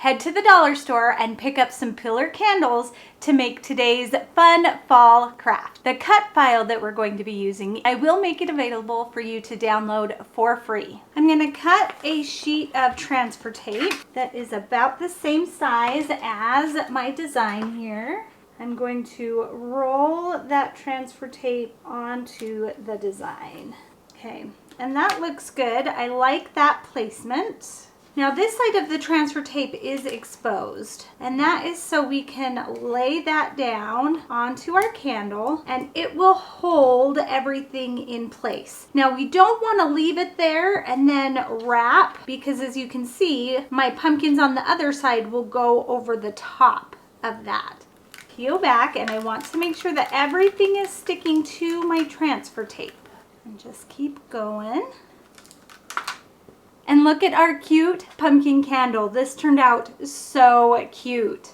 head to the dollar store and pick up some pillar candles to make today's fun fall craft. The cut file that we're going to be using, I will make it available for you to download for free. I'm going to cut a sheet of transfer tape that is about the same size as my design here. I'm going to roll that transfer tape onto the design. Okay, and that looks good. I like that placement. Now this side of the transfer tape is exposed, and that is so we can lay that down onto our candle and it will hold everything in place. Now we don't want to leave it there and then wrap, because as you can see, my pumpkins on the other side will go over the top of that. Peel back, and I want to make sure that everything is sticking to my transfer tape. And just keep going. And look at our cute pumpkin candle. This turned out so cute.